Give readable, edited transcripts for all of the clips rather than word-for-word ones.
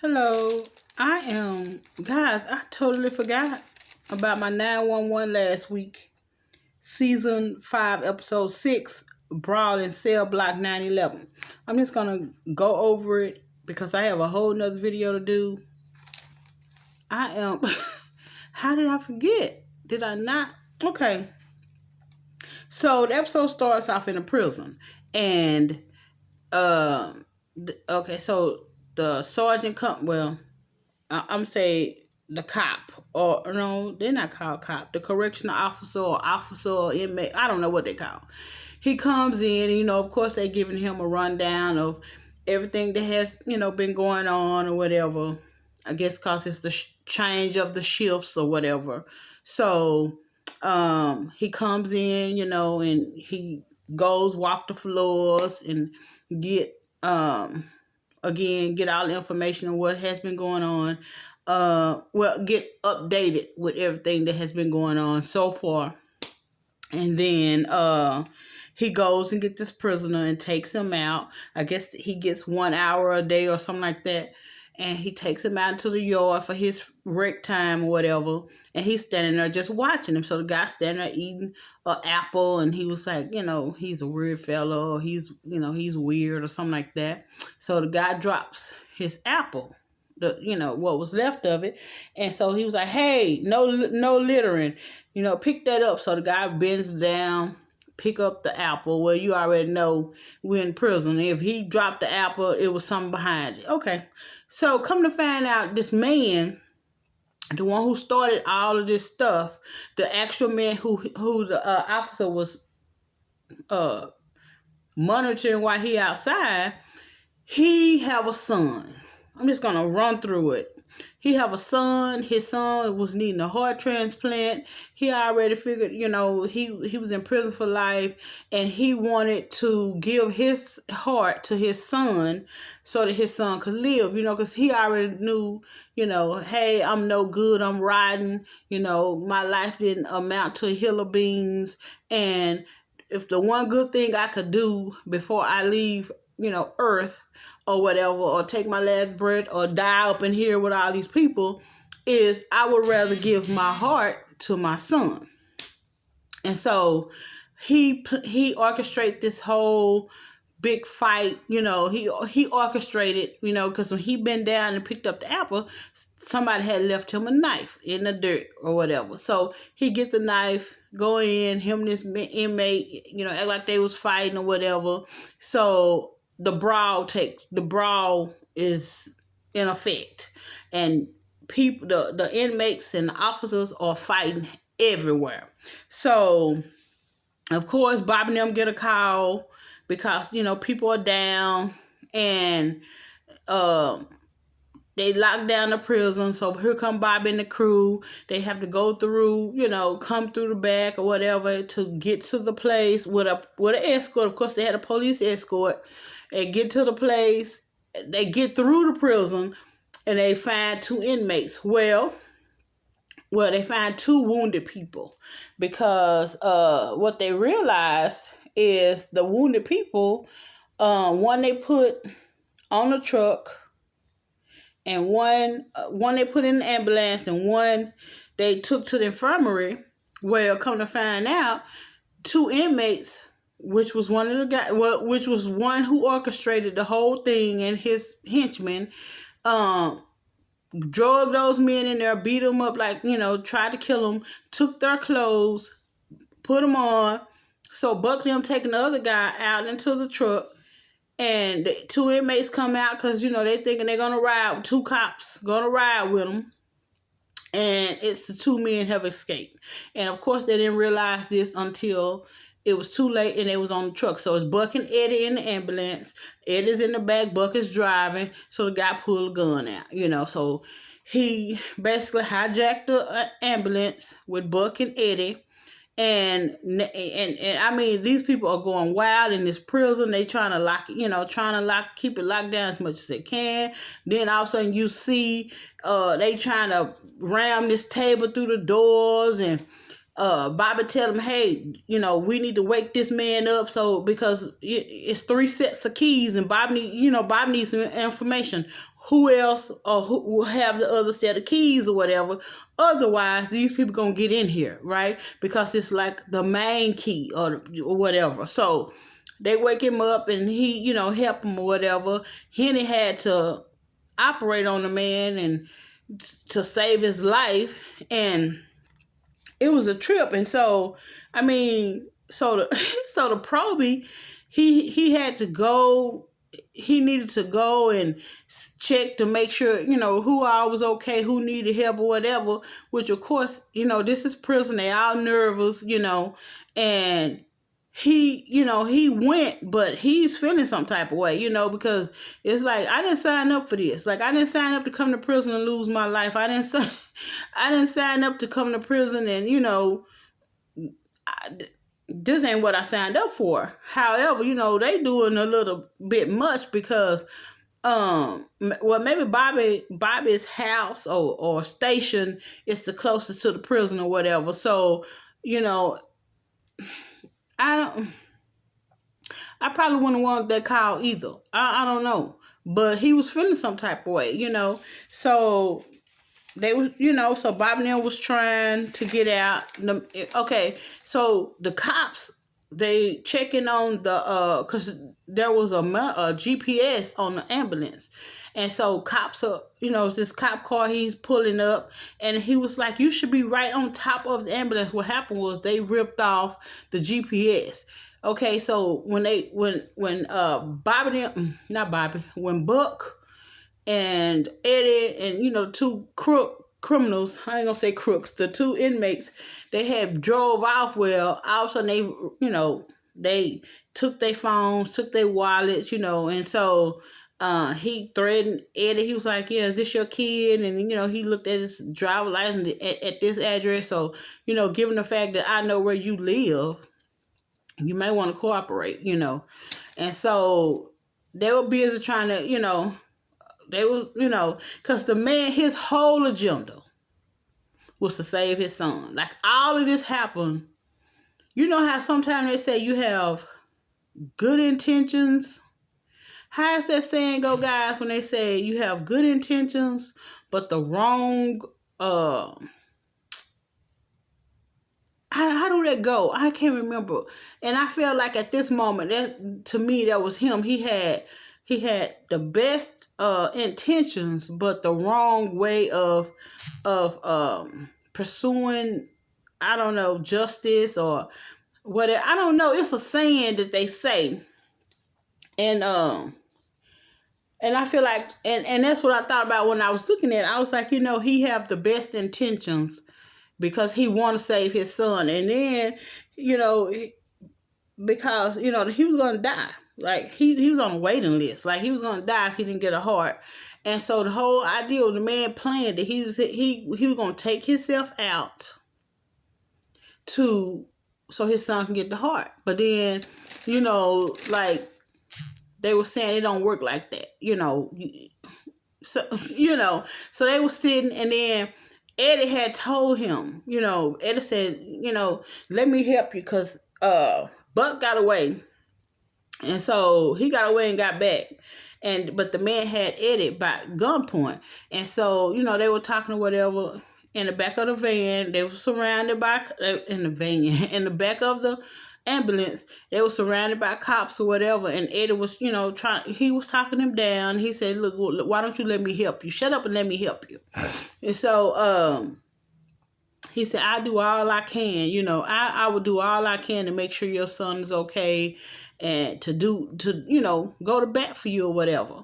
Hello, guys, I totally forgot about my 911 last week. Season 5, episode 6, Brawl and Cell Block 911. I'm just going to go over it because I have a whole nother video to do. How did I forget? Did I not? Okay. So the episode starts off in a prison. And, so the sergeant I'm say the cop, or no, they're not called cop. The correctional officer or inmate, I don't know what they call. He comes in, of course they're giving him a rundown of everything that has, been going on or whatever. I guess because it's the change of the shifts or whatever. So he comes in, and he goes walk the floors and get get all the information on what has been going on. Get updated with everything that has been going on so far. And then he goes and gets this prisoner and takes him out. I guess he gets 1 hour a day or something like that. And he takes him out into the yard for his rec time or whatever. And he's standing there just watching him. So the guy's standing there eating an apple. And he was like, he's a weird fellow. Or he's weird or something like that. So the guy drops his apple, what was left of it. And so he was like, hey, no littering. Pick that up. So the guy bends down, pick up the apple. Well, you already know we're in prison. If he dropped the apple, it was something behind it. Okay. So come to find out, this man, the one who started all of this stuff, the actual man who the officer was monitoring while he outside, he have a son. I'm just gonna run through it. He have a son. His son was needing a heart transplant. He already figured, he was in prison for life, and he wanted to give his heart to his son so that his son could live, because he already knew, hey, I'm no good. I'm riding. My life didn't amount to a hill of beans. And if the one good thing I could do before I leave, earth or whatever, or take my last breath or die up in here with all these people, is I would rather give my heart to my son. And so he orchestrated this whole big fight. He orchestrated, because when he bent down and picked up the apple, somebody had left him a knife in the dirt or whatever. So he get the knife, go in, him and this inmate, act like they was fighting or whatever. So the brawl is in effect, and people, the inmates and the officers are fighting everywhere. So of course Bobby and them get a call because people are down, and they lock down the prison. So here come Bobby and the crew. They have to go through, come through the back or whatever to get to the place with an escort. Of course, they had a police escort. They get to the place. They get through the prison, and they find 2 inmates. Well, they find 2 wounded people, because what they realized is the wounded people, one they put on the truck, and one they put in the ambulance, and one they took to the infirmary. Well, come to find out, 2 inmates, which was one of the guys, which was one who orchestrated the whole thing, and his henchmen, drug those men in there, beat them up, tried to kill them, took their clothes, put them on. So Buck them taking the other guy out into the truck. And the 2 inmates come out because, they thinking they're going to ride with 2 cops, going to ride with them. And it's the 2 men have escaped. And, of course, they didn't realize this until it was too late and they was on the truck. So it's Buck and Eddie in the ambulance. Eddie's in the back. Buck is driving. So the guy pulled a gun out, So he basically hijacked the ambulance with Buck and Eddie. And I mean, these people are going wild in this prison. They trying to keep it locked down as much as they can. Then all of a sudden you see, they trying to ram this table through the doors, and Bobby tell them, hey, we need to wake this man up. So because it's 3 sets of keys, and Bob needs some information. who else or who will have the other set of keys or whatever. Otherwise, these people gonna get in here, right? Because it's like the main key or whatever. So they wake him up and he, help him or whatever. Henny had to operate on the man and to save his life, and it was a trip. And so, I mean, so the so the probie, he had to go. He needed to go and check to make sure, who all was okay, who needed help or whatever, which of course, this is prison. They all nervous, and he went, but he's feeling some type of way, because it's like, I didn't sign up for this. Like, I didn't sign up to come to prison and lose my life. I didn't sign up to come to prison and, this ain't what I signed up for. However, they doing a little bit much because, maybe Bobby's house or station is the closest to the prison or whatever. So, I probably wouldn't want that call either. I don't know, but he was feeling some type of way, So they was, so Bobby Neal was trying to get out. Okay, so the cops, they checking on the because there was a GPS on the ambulance, and so cops are, this cop car, he's pulling up, and he was like, "You should be right on top of the ambulance." What happened was they ripped off the GPS. Okay, so when when Buck and Eddie and, two criminals, I ain't gonna say crooks, the two inmates, they had drove off. Well, all of a sudden they took their phones, took their wallets, and so he threatened Eddie. He was like, "Yeah, is this your kid?" And he looked at his driver license at this address. So, given the fact that I know where you live, you may want to cooperate, And so they were busy trying to, they was, because the man, his whole agenda was to save his son. Like, all of this happened. You know how sometimes they say you have good intentions? How does that saying go, guys, when they say you have good intentions, but the wrong, how do that go? I can't remember. And I feel like at this moment, that to me, that was him. He had the best intentions, but the wrong way of pursuing, I don't know, justice or whatever. I don't know. It's a saying that they say, and I feel like, and that's what I thought about when I was looking at it. I was like, he have the best intentions because he want to save his son, and then because he was gonna die. Like, he was on a waiting list. Like, he was gonna die if he didn't get a heart. And so the whole idea of the man planned that he was gonna take himself out so his son can get the heart. But then, like they were saying, it don't work like that. So they were sitting, and then Eddie had told him, Eddie said, let me help you because Buck got away. And so he got away and got back. But the man had Eddie by gunpoint. And so, they were talking or whatever in the back of the van. They were surrounded by, in the back of the ambulance, they were surrounded by cops or whatever. And Eddie was, he was talking them down. He said, look, why don't you let me help you? Shut up and let me help you. And so, he said, I do all I can, I will do all I can to make sure your son is okay and to go to bat for you or whatever.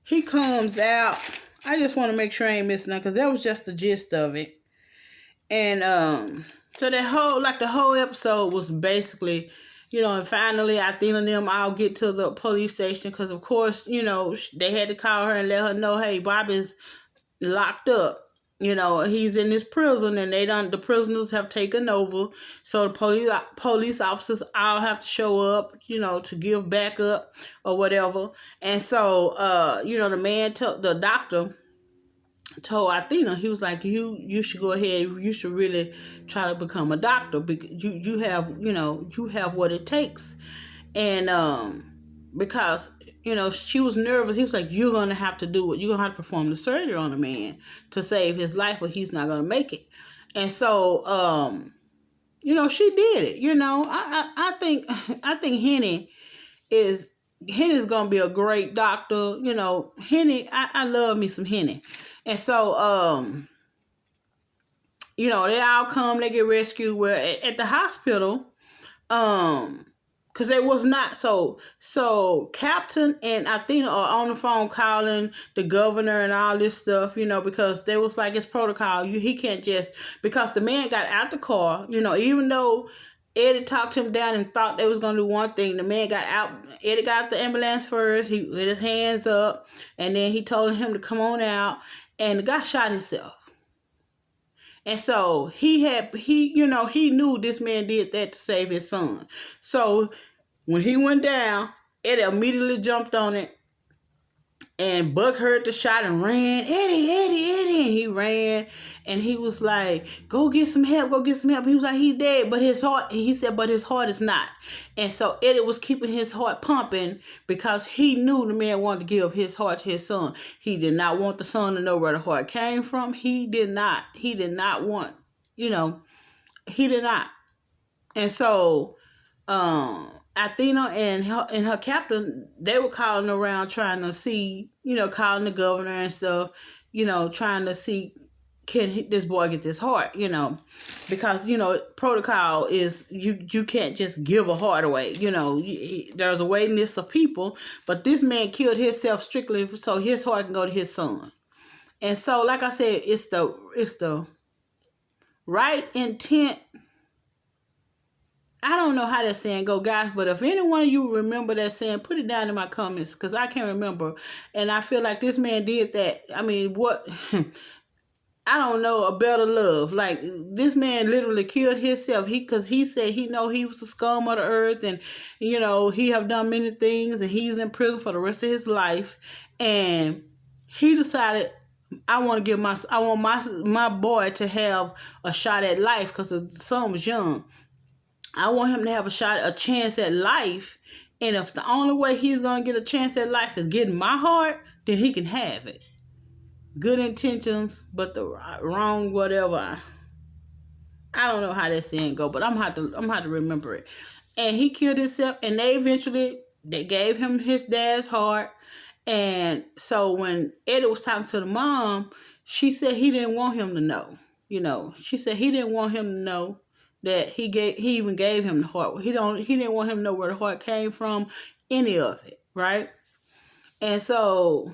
He comes out. I just want to make sure I ain't missing nothing because that was just the gist of it. And so the whole episode was basically, and finally Athena and them all get to the police station because, of course, they had to call her and let her know, hey, Bobby's locked up. He's in this prison and the prisoners have taken over. So the police officers all have to show up, to give backup or whatever. And so, the man, the doctor told Athena, he was like, you should go ahead. You should really try to become a doctor because you have what it takes. And, because she was nervous. He was like, you're going to have to do it. You're going to have to perform the surgery on the man to save his life, but he's not going to make it. And so, she did it. I think Henny's going to be a great doctor. Henny, I love me some Henny. And so, they all come, they get rescued. Well, at the hospital, because it was not so Captain and Athena are on the phone calling the governor and all this stuff, because they was like, it's protocol. He can't just, because the man got out the car, even though Eddie talked him down and thought they was going to do one thing, the man got out. Eddie got the ambulance first. He with his hands up, and then he told him to come on out, and the guy shot himself. And so he knew this man did that to save his son. So when he went down, Eddie immediately jumped on it. And Buck heard the shot and ran. Eddie. And he ran. And he was like, go get some help. He was like, he's dead. But his heart is not. And so Eddie was keeping his heart pumping because he knew the man wanted to give his heart to his son. He did not want the son to know where the heart came from. He did not want, he did not. And so, Athena and her captain, they were calling around trying to see, calling the governor and stuff, trying to see, can this boy get this heart, because, protocol is you can't just give a heart away, there's a waiting list of people, but this man killed himself strictly so his heart can go to his son. And so, like I said, it's the right intent. I don't know how that saying go, guys, but if any one of you remember that saying, put it down in my comments, because I can't remember. And I feel like this man did that. I mean, what? I don't know, a better love. Like, this man literally killed himself. Because he said he know he was the scum of the earth, and, he have done many things, and he's in prison for the rest of his life. And he decided, I want my boy to have a shot at life, because the son was young. I want him to have a chance at life. And if the only way he's going to get a chance at life is getting my heart, then he can have it. Good intentions, but the wrong whatever. I don't know how that saying go, but I'm gonna have to remember it. And he killed himself, and they gave him his dad's heart. And so when Eddie was talking to the mom, she said he didn't want him to know. She said he didn't want him to know that he even gave him the heart. He didn't want him to know where the heart came from, any of it, right? And so,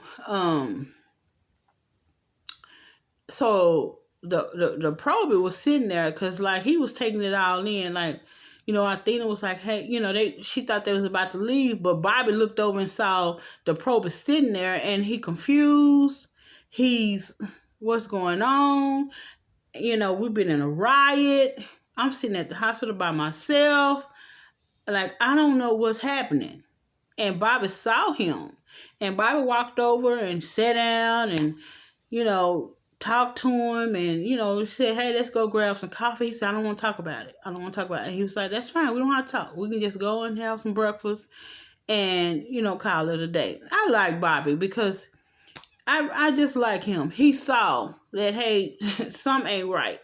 the probie was sitting there because like he was taking it all in. Like, Athena was like, hey, she thought they was about to leave, but Bobby looked over and saw the probie sitting there, and he confused. What's going on? We've been in a riot. I'm sitting at the hospital by myself. Like, I don't know what's happening. And Bobby saw him. And Bobby walked over and sat down and, talked to him. And, he said, hey, let's go grab some coffee. He said, I don't want to talk about it. And he was like, that's fine. We don't have to talk. We can just go and have some breakfast and, call it a day. I like Bobby because I just like him. He saw that, hey, something ain't right.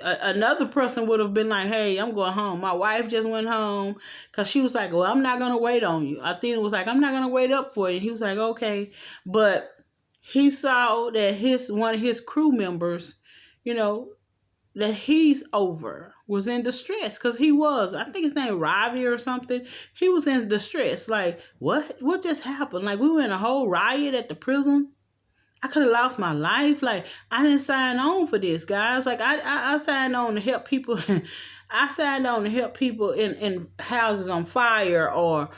Another person would have been like, hey, I'm going home. My wife just went home because she was like, well, I'm not going to wait on you. Athena was like, I'm not going to wait up for you. He was like, okay. But he saw that one of his crew members, that he's over, was in distress because I think his name Ravi or something. He was in distress. Like, what just happened? Like, we were in a whole riot at the prison. I could have lost my life. Like, I didn't sign on for this, guys. Like, I signed on to help people. I signed on to help people in houses on fire or,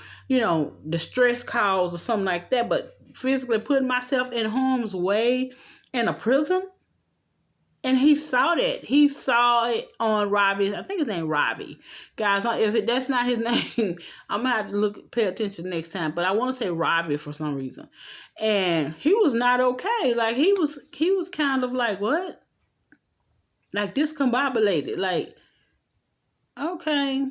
distress calls or something like that. But physically putting myself in harm's way in a prison? And he saw that. He saw it on Robbie. I think his name Robbie. Guys, if that's not his name, I'm going to have to pay attention next time. But I want to say Robbie for some reason. And he was not okay. Like, he was kind of like, what? Like, discombobulated. Like, okay.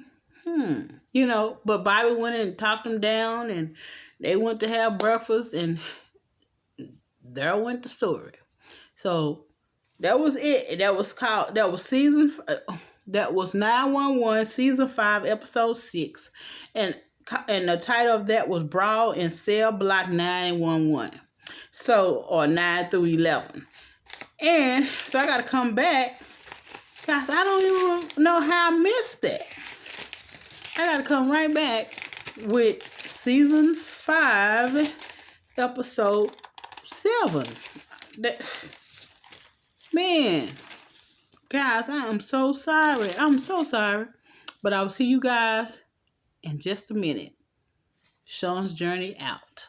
But Bobby went and talked them down, and they went to have breakfast, and there went the story. So that was it. That was 911 season 5 episode 6, and the title of that was Brawl in Cell Block 911. So, or 9 through 11. And so I gotta come back, guys. I don't even know how I missed that. I gotta come right back with season 5 episode 7. Man, guys, I am so sorry. I'm so sorry. But I will see you guys in just a minute. Sean's Journey out.